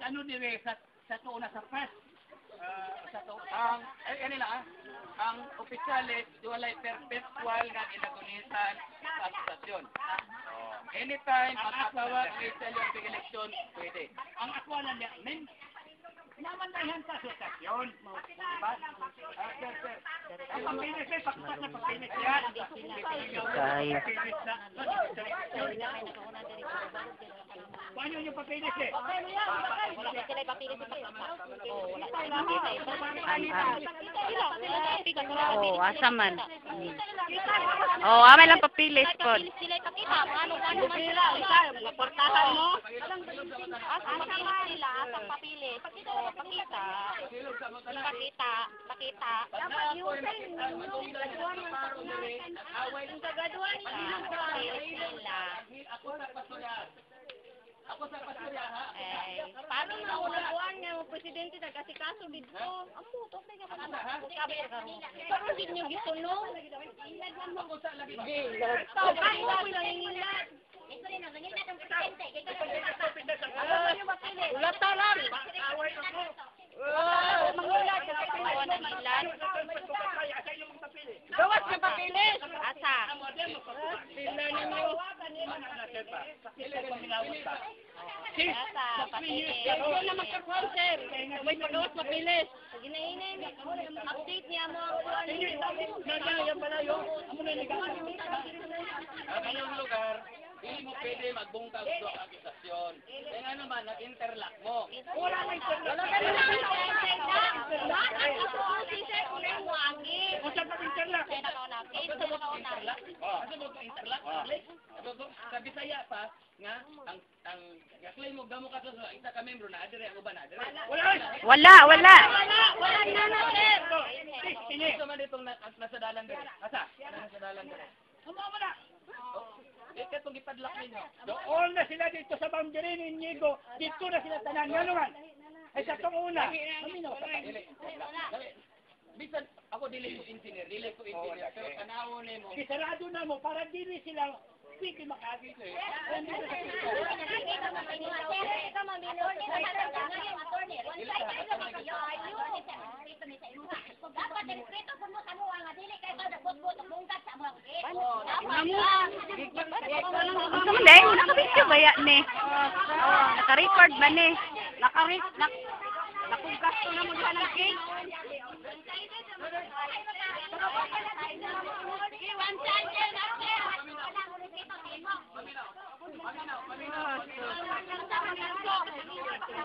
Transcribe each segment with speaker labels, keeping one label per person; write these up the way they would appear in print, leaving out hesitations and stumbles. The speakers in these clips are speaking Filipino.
Speaker 1: ano dire sa tuuna sa press. Sa to ang opisyalis walay perpetual nga ginagunitan sa akusasyon. Anytime makatawag ng isalyon ng eleksyon, pwede. Ang akwalan niya, naman na yan sa asosasyon. Diba? Sir. Ang papilis ay paktas na papilis yan. Paano yung papilis eh?
Speaker 2: Wala sila papilis sa
Speaker 3: Oh, asaman. Oh, amay lang papilis po.
Speaker 2: sila ipakita. Ano sila? Portahan mo? Asang sila? Asang papilis? Pakita.
Speaker 1: Ako sa pastorya ha.
Speaker 2: Paano na unabuan nga presidente nagkasikaso dito? Ang putok na ka pero din niyo gitunong.
Speaker 1: Ako sa lagi ba?
Speaker 2: Tawag mo ko lang ingilad. Ulata lang. Mangilad ka kawan ng ilad. Gawas ka papilis. Asa? Sila ninyo. Ito na magka-sponsor. May pagawas mapilis. Ginainin. Update niya mo. Yan pala yun.
Speaker 1: Ngayong lugar, hindi mo pwede magbungkag sa akusasyon. Kaya nga naman, nag-interlock mo.
Speaker 2: Wala na interlock.
Speaker 1: Sa Bisaya pa, nga, ang claim mo, gamo ka sa isa ka membro na adire, ako ba na adire?
Speaker 3: Wala.
Speaker 2: Wala na, sir.
Speaker 1: Ito man itong nasa dalan din. Asa? Nasa dalan din. Ano na? Ito itong ipadlock ninyo.
Speaker 4: Doon na sila dito sa boundary ni Inigo. Dito na sila tanan. Ano man? Ay sa itong una.
Speaker 1: Bisan, ako dili ko engineer. Pero tanawon mo.
Speaker 4: Isarado na mo para dili sila sige makagit.
Speaker 3: Ito man dahil, nakabityo ba yan ni? Naka-record ba ni? Nakungkasto na mo dyan ng cake?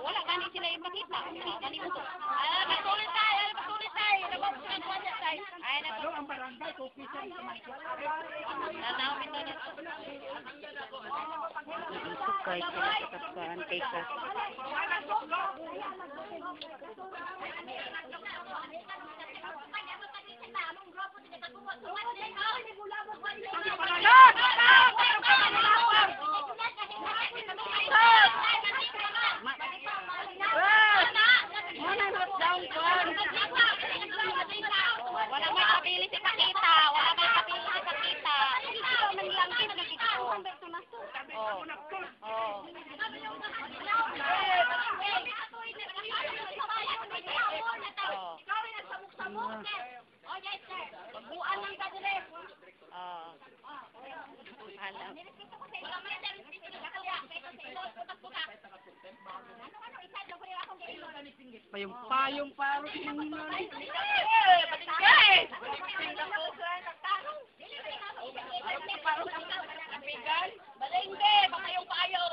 Speaker 2: Wala gani sila ipakita. Patuloy tayo. Ay na
Speaker 4: Ano ang barangay kung official sa Manila?
Speaker 2: nanawin na nito.
Speaker 3: Sukay sila sa antikas.
Speaker 2: Wala may papilis ipakita. Pagbuan lang ka dire.
Speaker 3: Alam. Payong paro.
Speaker 2: Balengke, bakayong payo.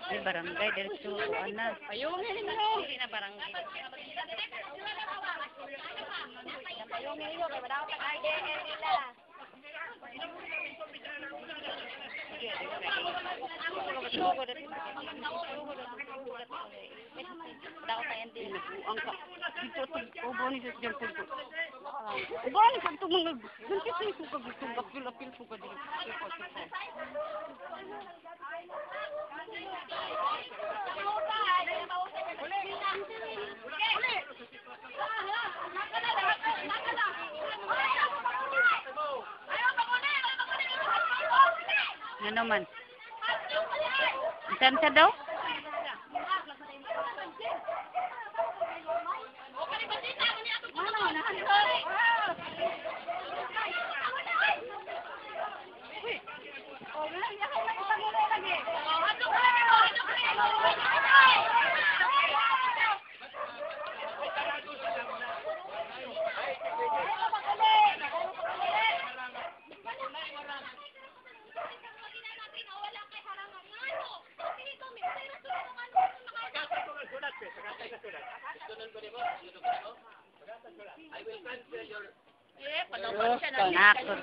Speaker 3: Ay, barangay. Diretso, ana.
Speaker 2: Payungin ninyo.
Speaker 3: Hindi na barangay.
Speaker 2: Payungin ninyo, kaya dapat ang RDN nila.
Speaker 3: Daw tayo din. Ang ka. Dito ito. Ubo ni sa dyan po ito. Ubo ni sa ito mga. Ganti sa ito ka gusto. Apil po ka din.
Speaker 2: Uli!
Speaker 3: Ano man? Saan sa daw? Nako,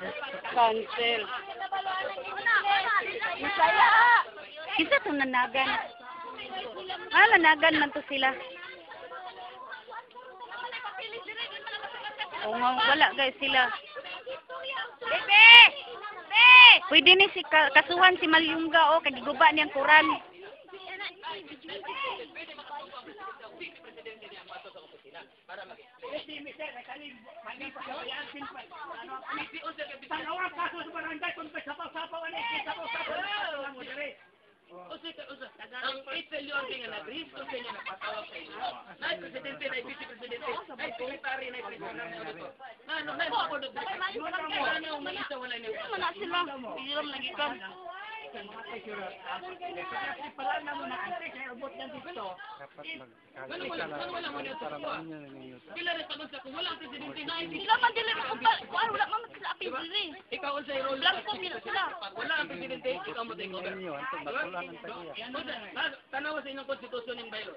Speaker 3: cancel. Kita to nanagan. Nanagan man to sila. Oo nga, wala guys sila. Bebe! Pwede ni si kasuhan si Malyungga kay giguba niyang kuran.
Speaker 1: Ang 8 million nga nag-risk sa inyo nagpatawag sa inyo. Na presidente na vice presidente, ay secretary na presidente na dito. Ano na ako do. Ano may isa wala ni.
Speaker 3: Mana sila? Iram lagi ka.
Speaker 4: Pala na mo na ante kaya ubot yan dito.
Speaker 1: Wala mo nito. Pila rin pagod sa kung walang presidente na hindi.
Speaker 3: Sila man dili wala man sila apil dili.
Speaker 1: Ikaw ang sa role.
Speaker 3: Blanco sila sila.
Speaker 1: Pag wala ang presidente, ikaw mo take over. Tanawa sa inyong konstitusyon ng bayro.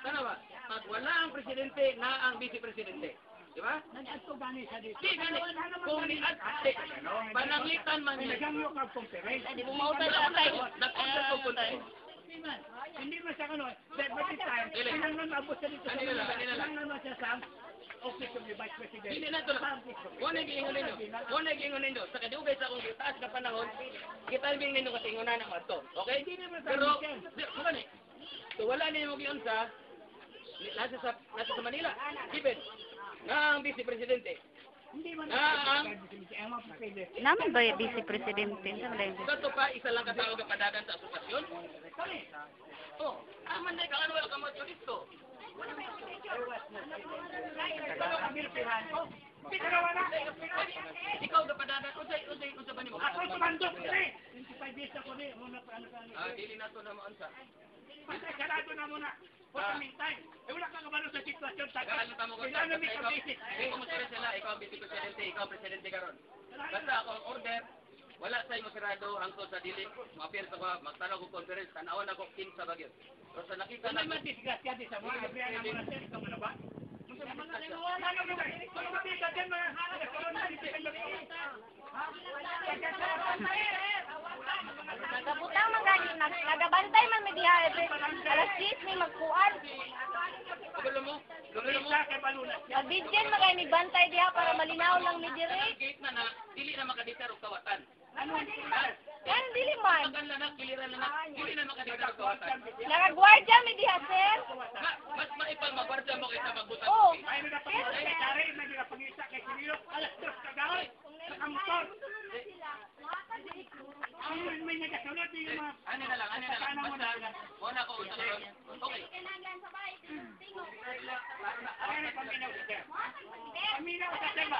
Speaker 1: Tanawa, pag wala ang presidente na ang vice presidente. Di ba?
Speaker 4: Nag-ato gani sa dito.
Speaker 1: Di gani. Kung ni-ate, pananglitan man niya.
Speaker 4: Nagangyo ka conference.
Speaker 3: Di mo mautay sa atay.
Speaker 1: Nag-usap ko po tayo.
Speaker 4: Hindi man siya kano. But the time, pinangan abot sa dito. Pinangan siya sa office of the vice president.
Speaker 1: Hindi na ito lang. Wala giingon ninyo. Wala giingon ninyo. Sa kadugay sa akong taas na panahon, kita rin ninyo kasi ingunan ng ato. Okay? Pero, so wala ninyo mag-iyon sa nasa sa Manila. Given. Na ang vice presidente.
Speaker 4: Hindi man
Speaker 3: Naman ba yung vice presidente? Saan ba yung
Speaker 1: Kato pa, isa lang katawag ang padagan sa asosasyon. Oh, aman na ka ano wala ka mo dito. Ikaw ga padagan usay ba nimo?
Speaker 4: ako tumandok ni. 25 years ako ni. Muna pa ano.
Speaker 1: Dili na to na maunsa.
Speaker 4: Pasarado na muna. For the meantime. Wala ka kabalo sa sitwasyon sa
Speaker 1: Ano tamo ko sa ikaw mo sila, ikaw ang vice presidente, ikaw presidente karon. Basta ako ang order, wala sa imo sirado hangtod sa dili. Maapir sa magtanaw ko conference, tanawan ako kin sa bagyo. Pero sa nakita na
Speaker 4: naman disgrasya di sa mga abriya na muna sir. Ito ano ba?
Speaker 2: Nagabutang magani, nagabantay man may diha. Alas 10 may magkuan.
Speaker 1: Gulo mo.
Speaker 2: Mabidyan magay may bantay diha para malinaw lang ni dire.
Speaker 1: Gate na dili na makadiktar og kawatan.
Speaker 2: Yan dili man.
Speaker 1: Tagan lang kiliran lang dili na makadiktar og kawatan.
Speaker 2: Nagagwardya may diha sir.
Speaker 1: Mas maipal magwarda mo kaysa magbutang.
Speaker 2: Oh.
Speaker 4: Ay, nagapangisa may nagapangisa kay Kirilo. Alas 2 kagahoy. Sa kamotor. May nagasunod yung mga...
Speaker 1: Ano na lang. Basta, muna ko usap ron. Okay.
Speaker 4: Ano paminaw sa sir? Paminaw sa sir ba?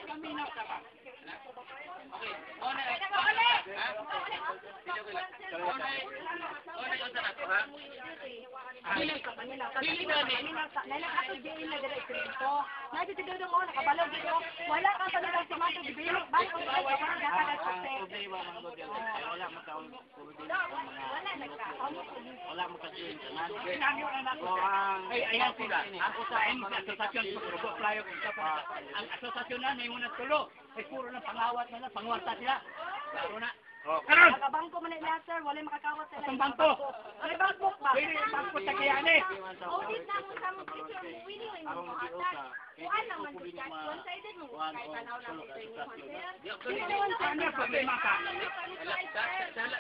Speaker 4: Paminaw sa ba?
Speaker 1: Okay. Muna. Ha? Muna yung sana ko, ha? Dili gani.
Speaker 2: Nalakato diin na dire ikrento. Nagitigaw mo nakabalo dito. Wala ka pa lang si Mato Bibilo. Bako sa
Speaker 5: Problema man ko dito. Wala mo taon wala mo kasi
Speaker 4: Ay, ayan sila. Ako sa asosasyon sa Grupo Playo. Ang asosasyon na may muna tulo. Ay puro ng pangawat na lang. Pangwarta sila. Laro na. Karon!
Speaker 2: Nakabangko man na sir, wala makakawat sa
Speaker 4: Ang bangko.
Speaker 2: Ay bangko ba?
Speaker 4: Pwede yung bangko sa kiyane.
Speaker 2: Audit na mo sa mga picture mo, winning mo yung mga atas. Kuhan naman si Kat, one-sided mo. Kahit tanaw na mo sa inyo, sir.
Speaker 4: Ano problema ka?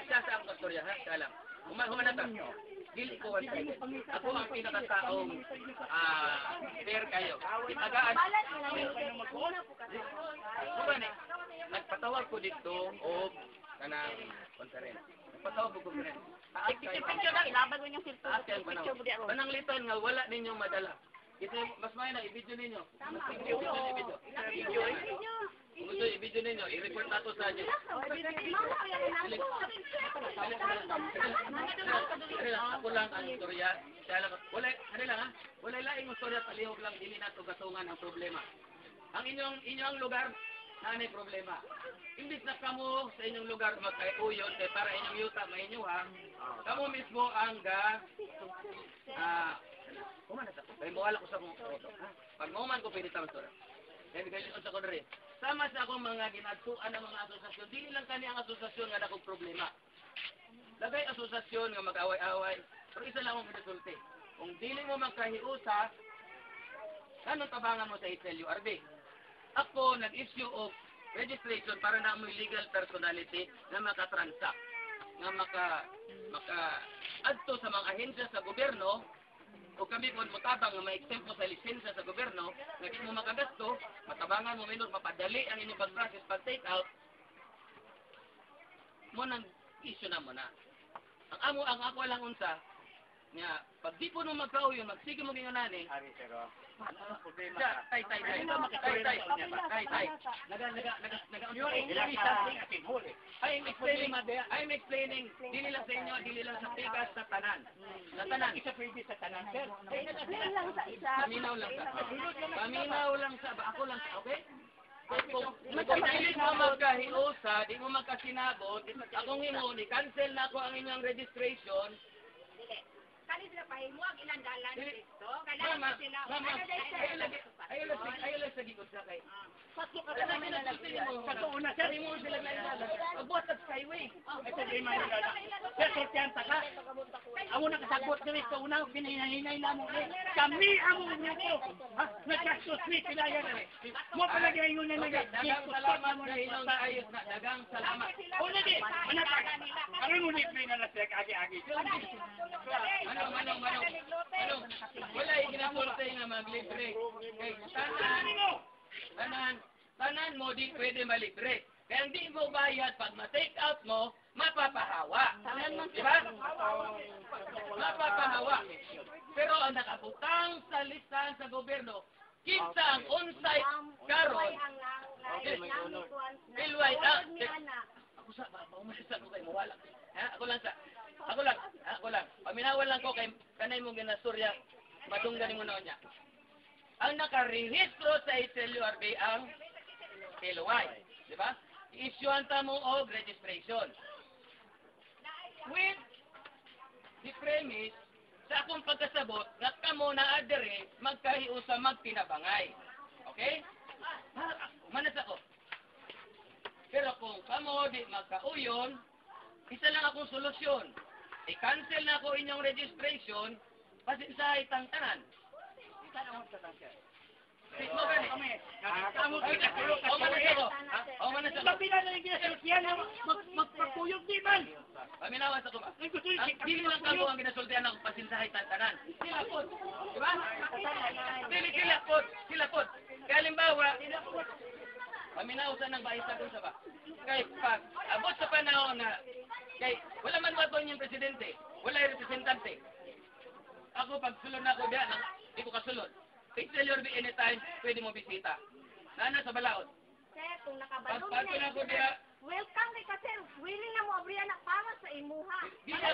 Speaker 1: Sa ang kastorya, ha? Salam. Humanata. Dili ko one-sided. Ako ang pinakataong fair kayo. Itagaan.
Speaker 2: Balat mo na yung muna po kasi.
Speaker 1: Ano ba ni? nagpatawag ko dito o kanang conference. Nagpatawag ko conference. Taas kayo.
Speaker 3: Picture lang, ilaban mo yung cellphone.
Speaker 1: Taas kayo
Speaker 3: Picture mo di ako.
Speaker 1: pananglitan nga wala ninyong madala. Kasi mas may na i-video ninyo. Video. Kung gusto i-video ninyo, i-report nato sa inyo. Ako lang ang istorya. Wala lang ha. Wala laing istorya, palihog lang, dili nato gatungan ang problema. Ang inyong lugar, na problema. Imbis na kamo sa inyong lugar magkaiuyon, kay para inyong yuta mainyuha, kamo mismo ang kumana sa ko. Kaya mawala ko sa kong auto. Pag mauman ko, pwede tama ito. Kaya bigay sa ko rin. Sama sa akong mga ginadtuan ng mga asosasyon, dili lang kani ang asosasyon nga nakong problema. Lagay asosasyon nga mag-away-away, pero isa lang akong resulte. Kung dili mo magkahiusa, anong tabangan mo sa HLURB? Ako nag-issue of registration para na mo legal personality na makatransact, na maka-adto sa mga ahensya sa gobyerno, o kami po mutabang nga ma-exempt sa lisensya sa gobyerno, nga di mo makagasto, matabangan mo minor, mapadali ang inyong pag-process, pag-take out, mo nang issue na mo na. Ang ako lang unsa, nga, pag di po nung magkauyon, magsige mo ginganani,
Speaker 5: Ari, pero, problema
Speaker 1: siya,
Speaker 5: ka.
Speaker 1: tay. I'm explaining, dili lang sa inyo, dili lang sa pikas, sa tanan. Sa tanan.
Speaker 5: Isa pwede sa tanan, sir.
Speaker 1: Paminaw lang sa, ako lang sa, okay? Kung dili mo magkahiusa, di mo magkasinabot, akong himo, ni-cancel na ako ang inyong registration.
Speaker 2: Kani sila pahimuag ilang dalan
Speaker 1: Dili-
Speaker 2: dito. Kailangan sila.
Speaker 1: Ayaw lang sa gikot sa kay.
Speaker 2: Pasok ka
Speaker 1: Sa
Speaker 2: naman na
Speaker 1: tuuna, sir, mo sila na ilalan. Pagbuhat sa skyway.
Speaker 5: Ay, problema nila na. Sir, sortiyanta ka. Amo nakasagot diri sa una, pinahinahinay na mo. Kami amo niyo ko. Nagkasuswit sila yan. Mo palagi ingon na
Speaker 1: Dagang salamat sa inyong ayos na. Dagang salamat.
Speaker 5: O lagi, manatag. Ano mo libre na na siya agi-agi?
Speaker 1: Manong. Wala ginapultay nga maglibre. Kay tanan mo di pwede malibre. Kaya hindi mo bayad pag ma-take out mo, mapapahawa. Di ba? Mapapahawa. Pero ang nakabutang sa listahan sa gobyerno, kinsa ang on-site karon. Pilway ako sa umalisa ko kay mawala. Ako lang. Paminawan lang ko kay kanay mo ginasturya, madunggan mo na niya. Ang nakarehistro sa HLURB ang PLY, di ba? I-issuean ta mo og registration. With the premise sa akong pagkasabot nga kamo na adere magkahiusa magtinabangay. Okay? Manas ako. Pero kung kamo di magkauyon, isa lang akong solusyon. I-cancel na ako inyong registration, pasinsahay tangtanan. Isa lang akong tatansyal. Mo gani. Manas ako.
Speaker 5: Sabi na yung ginasultihan na magpapuyog di man.
Speaker 1: Paminawas ako. Ang dili lang kamo ang ginasultihan ako pasinsahay tangtanan. Sila po. Di ba? Sila po. Kaya halimbawa, paminawasan ng bahisa kung sa ba. Kay pag abot sa panahon na kay wala man waton yung presidente, wala yung representante. Ako pag sulod na ako diyan, di ko kasulod. HLURB anytime pwede mo bisita. Nana sa balaod.
Speaker 2: Sir, kung
Speaker 1: Pag
Speaker 2: nakabalog
Speaker 1: sulod na ako diyan,
Speaker 2: welcome kay kasi willing na mo abriya na para sa imuha.
Speaker 1: di na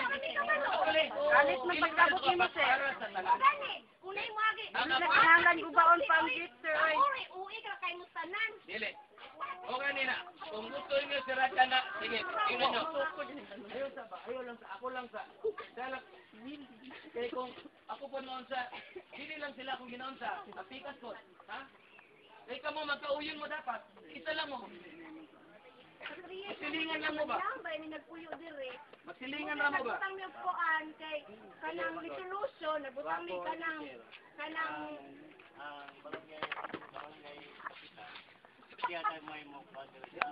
Speaker 3: Alit na pagkabot ni mo, sir.
Speaker 1: Para sa tanan.
Speaker 2: Gani, unay mo agi.
Speaker 3: Nakahangan gubaon pa ang gate, sir. Ay.
Speaker 2: Uwi ka kay mustanan.
Speaker 1: Dili. O kanina, kung gusto niyo sirat ka na, sige, tingnan nyo. Ayaw lang sa, ako lang sa. Dahil, kaya kung ako po noon sa, hindi lang sila kung ginoon sa, apikas ko. Ha? Kaya ka mo, magkauyon mo dapat. Isa lang mo. Magsilingan lang mo ba?
Speaker 2: Ba ni nagpuyo dire.
Speaker 1: Magsilingan lang mo ba?
Speaker 2: Nagbutang mi kuan kay kanang resolution, nagbutang mi kanang
Speaker 5: Barangay, kaya tayo may mo